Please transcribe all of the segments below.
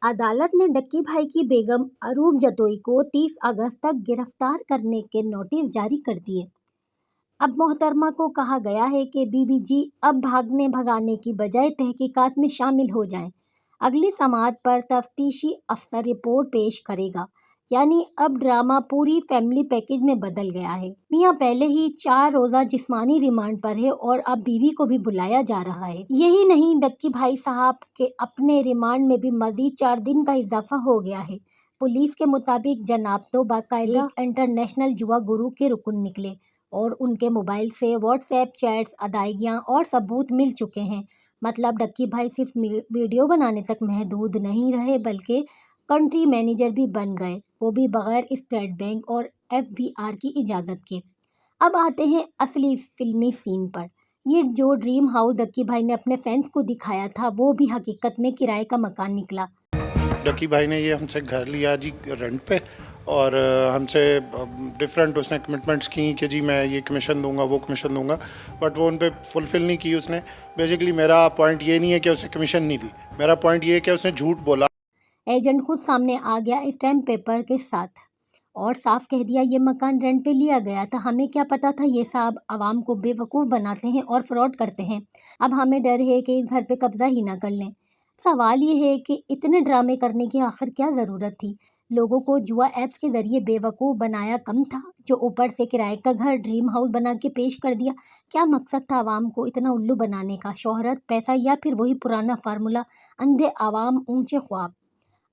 عدالت نے ڈکی بھائی کی بیگم اروپ جتوئی کو 30 اگست تک گرفتار کرنے کے نوٹس جاری کر دیے۔ اب محترمہ کو کہا گیا ہے کہ بی بی جی اب بھگانے کی بجائے تحقیقات میں شامل ہو جائیں۔ اگلی سماعت پر تفتیشی افسر رپورٹ پیش کرے گا۔ یعنی اب ڈرامہ پوری فیملی پیکج میں بدل گیا ہے۔ میاں پہلے ہی 4 روزہ جسمانی ریمانڈ پر ہے اور اب بیوی کو بھی بلایا جا رہا ہے۔ یہی نہیں، ڈکی بھائی صاحب کے اپنے ریمانڈ میں بھی مزید 4 دن کا اضافہ ہو گیا ہے۔ پولیس کے مطابق جناب تو باقاعدہ انٹرنیشنل جوا گروہ کے رکن نکلے اور ان کے موبائل سے واٹس ایپ چیٹس، ادائیگیاں اور ثبوت مل چکے ہیں۔ مطلب ڈکی بھائی صرف ویڈیو بنانے تک محدود نہیں رہے بلکہ کنٹری مینیجر بھی بن گئے، وہ بھی بغیر اسٹیٹ بینک اور ایف بی آر کی اجازت کے۔ اب آتے ہیں اصلی فلمی سین پر۔ یہ جو ڈریم ہاؤس ڈکی بھائی نے اپنے فینس کو دکھایا تھا وہ بھی حقیقت میں کرائے کا مکان نکلا۔ ڈکی بھائی نے یہ ہم سے گھر لیا جی رینٹ پہ، اور ہم سے ڈفرینٹ اس نے کمٹمنٹس کی کہ جی میں یہ کمیشن دوں گا، وہ کمیشن دوں گا، بٹ وہ ان پہ فلفل نہیں کی اس نے۔ بیسیکلی میرا پوائنٹ یہ نہیں ہے کہ اس نے کمیشن نہیں دی، میرا پوائنٹ یہ ہے کہ اس نے جھوٹ بولا۔ ایجنٹ خود سامنے آ گیا اسٹیمپ پیپر کے ساتھ اور صاف کہہ دیا یہ مکان رینٹ پہ لیا گیا تھا۔ ہمیں کیا پتا تھا یہ صاحب عوام کو بے وقوف بناتے ہیں اور فراڈ کرتے ہیں۔ اب ہمیں ڈر ہے کہ اس گھر پہ قبضہ ہی نہ کر لیں۔ سوال یہ ہے کہ اتنے ڈرامے کرنے کی آخر کیا ضرورت تھی؟ لوگوں کو جوا ایپس کے ذریعے بے وقوف بنایا کم تھا، جو اوپر سے کرائے کا گھر ڈریم ہاؤس بنا کے پیش کر دیا؟ کیا مقصد تھا عوام کو اتنا الو بنانے کا؟ شہرت، پیسہ یا پھر وہی پرانا فارمولا، اندھے عوام اونچے خواب؟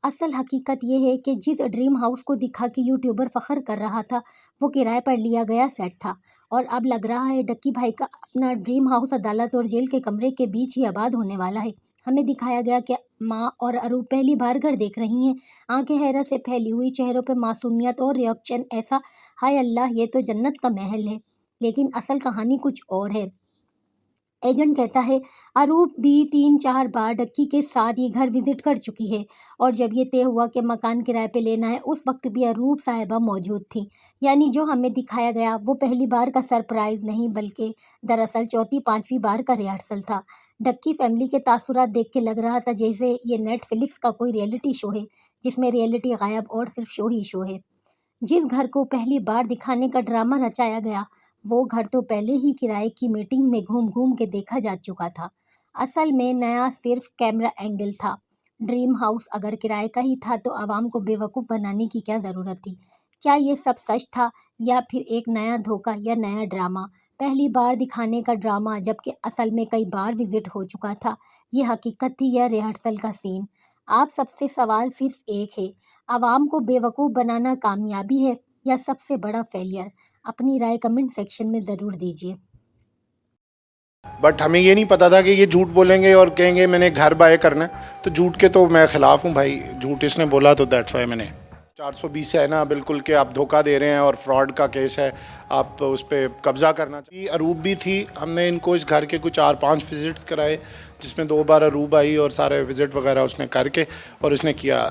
اصل حقیقت یہ ہے کہ جس ڈریم ہاؤس کو دکھا کے یوٹیوبر فخر کر رہا تھا وہ کرائے پر لیا گیا سیٹ تھا، اور اب لگ رہا ہے ڈکی بھائی کا اپنا ڈریم ہاؤس عدالت اور جیل کے کمرے کے بیچ ہی آباد ہونے والا ہے۔ ہمیں دکھایا گیا کہ ماں اور اروپ پہلی بار گھر دیکھ رہی ہیں، آنکھیں حیرت سے پھیلی ہوئی، چہروں پہ معصومیت اور ریئیکشن ایسا ہائے اللہ یہ تو جنت کا محل ہے۔ لیکن اصل کہانی کچھ اور ہے۔ ایجنٹ کہتا ہے اروپ بھی 3-4 بار ڈکی کے ساتھ یہ گھر وزٹ کر چکی ہے، اور جب یہ طے ہوا کہ مکان کرائے پہ لینا ہے اس وقت بھی اروپ صاحبہ موجود تھیں۔ یعنی جو ہمیں دکھایا گیا وہ پہلی بار کا سرپرائز نہیں بلکہ دراصل 4-5ویں بار کا ریہرسل تھا۔ ڈکی فیملی کے تاثرات دیکھ کے لگ رہا تھا جیسے یہ نیٹ فلکس کا کوئی ریئلٹی شو ہے جس میں ریئلٹی غائب اور صرف شو ہی شو ہے۔ جس گھر کو پہلی بار دکھانے کا ڈرامہ رچایا گیا وہ گھر تو پہلے ہی کرائے کی میٹنگ میں گھوم گھوم کے دیکھا جا چکا تھا۔ اصل میں نیا صرف کیمرہ اینگل تھا۔ ڈریم ہاؤس اگر کرائے کا ہی تھا تو عوام کو بے وقوف بنانے کی کیا ضرورت تھی؟ کیا یہ سب سچ تھا یا پھر ایک نیا دھوکہ یا نیا ڈرامہ؟ پہلی بار دکھانے کا ڈرامہ جبکہ اصل میں کئی بار وزٹ ہو چکا تھا، یہ حقیقت تھی یا ریہرسل کا سین؟ آپ سب سے سوال صرف ایک ہے، عوام کو بے وقوف بنانا کامیابی ہے یا سب سے بڑا فیلئر؟ اپنی رائے کمنٹ سیکشن میں ضرور دیجیے۔ بٹ ہمیں یہ نہیں پتا تھا کہ یہ جھوٹ بولیں گے اور کہیں گے میں نے گھر بائے کرنا ہے، تو جھوٹ کے تو میں خلاف ہوں بھائی، جھوٹ اس نے بولا تو دیٹس وائی میں نے 420 ہے نا بالکل کہ آپ دھوکہ دے رہے ہیں اور فراڈ کا کیس ہے، آپ اس پہ قبضہ کرنا چاہیے۔ اروپ بھی تھی، ہم نے ان کو اس گھر کے کچھ 4-5 وزٹس کرائے جس میں 2 بار اروپ آئی اور سارے وزٹ وغیرہ اس نے کر کے اور اس نے کیا۔